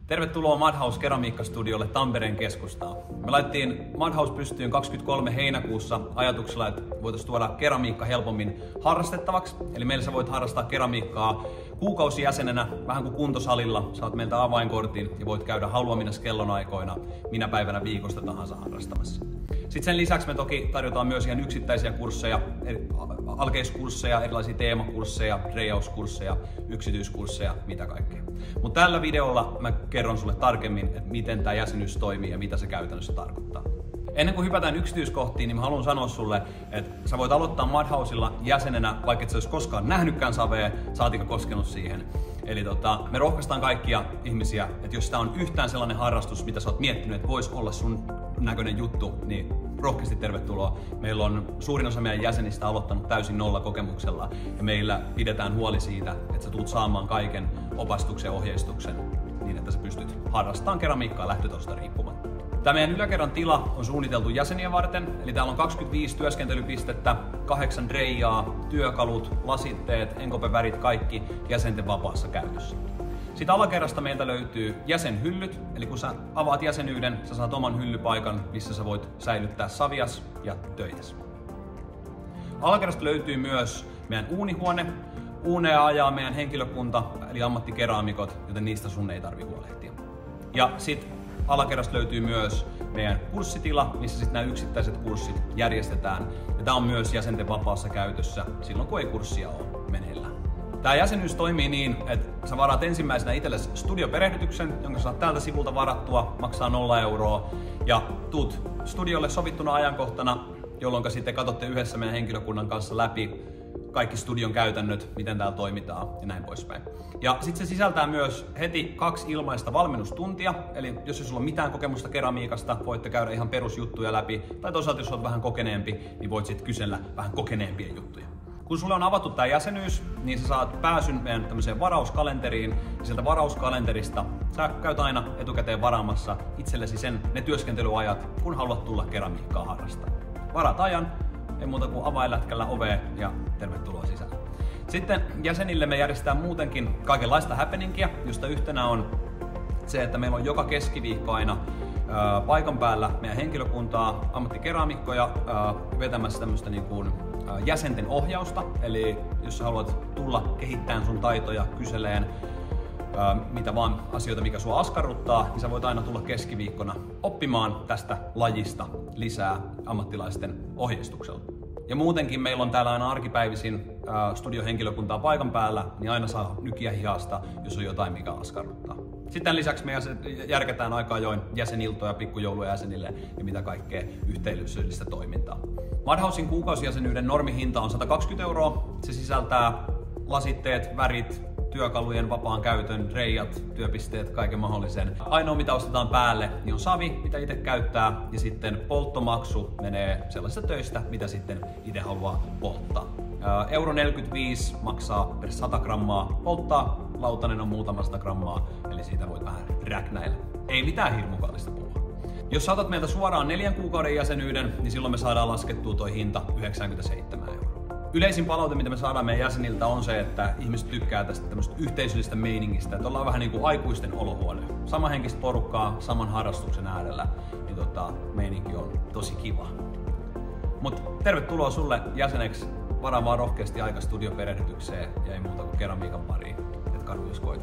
Tervetuloa Madhouse Keramiikkastudiolle Tampereen keskustaan. Me laitettiin Madhouse pystyyn 23. heinäkuussa ajatuksella, että voitaisiin tuoda keramiikka helpommin harrastettavaksi. Eli meillä sä voit harrastaa keramiikkaa kuukausijäsenenä, vähän kuin kuntosalilla. Saat meiltä avainkortin ja voit käydä haluamina kellonaikoina minä päivänä viikosta tahansa harrastamassa. Sitten sen lisäksi me toki tarjotaan myös ihan yksittäisiä kursseja, alkeiskursseja, erilaisia teemakursseja, reijauskursseja, yksityiskursseja, mitä kaikkea. Mutta tällä videolla mä kerron sulle tarkemmin, että miten tämä jäsenyys toimii ja mitä se käytännössä tarkoittaa. Ennen kuin hypätään yksityiskohtiin, niin mä haluan sanoa sulle, että sä voit aloittaa Madhousella jäsenenä, vaikka et sä olisi koskaan nähnytkään savea, saatika koskenut siihen. Eli me rohkaistaan kaikkia ihmisiä, että jos tää on yhtään sellainen harrastus, mitä sä oot miettinyt, että vois olla sun näköinen juttu, niin rohkeasti tervetuloa. Meillä on suurin osa meidän jäsenistä aloittanut täysin nollakokemuksella ja meillä pidetään huoli siitä, että sä tulet saamaan kaiken opastuksen ja ohjeistuksen niin, että sä pystyt harrastamaan keramiikkaa lähtötasosta riippumatta. Tämä meidän yläkerran tila on suunniteltu jäseniä varten, eli täällä on 25 työskentelypistettä, 8 reijaa, työkalut, lasitteet, enkopevärit, kaikki jäsenten vapaassa käytössä. Sitten alakerrasta meiltä löytyy jäsenhyllyt, eli kun sä avaat jäsenyyden, sä saat oman hyllypaikan, missä sä voit säilyttää savias ja töitäs. Alakerrasta löytyy myös meidän uunihuone. Uuneja ajaa meidän henkilökunta, eli ammattikeraamikot, joten niistä sun ei tarvitse huolehtia. Ja sitten alakerrasta löytyy myös meidän kurssitila, missä sitten nämä yksittäiset kurssit järjestetään. Ja tämä on myös jäsenten vapaassa käytössä silloin, kun ei kurssia ole meneillään. Tämä jäsenyys toimii niin, että sä varaat ensimmäisenä itsellesi studioperehdytyksen, jonka saat täältä sivulta varattua, maksaa 0 euroa. Ja tuut studiolle sovittuna ajankohtana, jolloin sitten katsotte yhdessä meidän henkilökunnan kanssa läpi kaikki studion käytännöt, miten täällä toimitaan ja näin poispäin. Ja sitten se sisältää myös heti 2 ilmaista valmennustuntia, eli jos sulla on mitään kokemusta keramiikasta, voitte käydä ihan perusjuttuja läpi, tai toisaalta jos olet vähän kokeneempi, niin voit sitten kysellä vähän kokeneempia juttuja. Kun sulle on avattu tämä jäsenyys, niin sä saat pääsyn meidän tämmöiseen varauskalenteriin, ja sieltä varauskalenterista sä käyt aina etukäteen varaamassa itsellesi ne työskentelyajat, kun haluat tulla keramiikkaa harrastaa. Varaat ajan, ei muuta kuin avainlätkällä ovea ja tervetuloa sisään. Sitten jäsenille me järjestetään muutenkin kaikenlaista happeningia, josta yhtenä on se, että meillä on joka keskiviikko aina paikan päällä meidän henkilökuntaa, ammattikeraamikkoja vetämässä tämmöistä niin kuin jäsenten ohjausta. Eli jos sä haluat tulla kehittämään sun taitoja, kyseleen mitä vaan asioita, mikä sua askarruttaa, niin sä voit aina tulla keskiviikkona oppimaan tästä lajista lisää ammattilaisten ohjeistuksella. Ja muutenkin meillä on täällä aina arkipäivisin studiohenkilökuntaa paikan päällä, niin aina saa nykiä hihasta, jos on jotain, mikä askarruttaa. Sitten lisäksi me järkätään aika ajoin jäseniltoja, pikkujouluja jäsenille ja mitä kaikkea yhteisöllistä toimintaa. Madhousen kuukausijäsenyyden normihinta on 120 euroa. Se sisältää lasitteet, värit, työkalujen vapaan käytön, reijat, työpisteet, kaiken mahdollisen. Ainoa mitä ostetaan päälle niin on savi, mitä itse käyttää, ja sitten polttomaksu menee sellaisista töistä, mitä sitten itse haluaa polttaa. Euro 45 maksaa per 100 grammaa polttaa, lautanen on muutama 100 grammaa, eli siitä voit vähän räknäillä. Ei mitään hirmukallista puhua. Jos sä otat meiltä suoraan 4 kuukauden jäsenyyden, niin silloin me saadaan laskettua toi hinta 97 euroa. Yleisin palaute, mitä me saadaan meidän jäseniltä, on se, että ihmiset tykkää tästä tämmöistä yhteisöllistä meiningistä, että ollaan vähän niin kuin aikuisten olohuone. Samanhenkistä porukkaa, saman harrastuksen äärellä, niin meininki on tosi kiva. Mutta tervetuloa sulle jäseneksi, varaa vaan rohkeasti aika studioperehdytykseen ja ei muuta kuin keramiikan pariin, että kadu jos koit.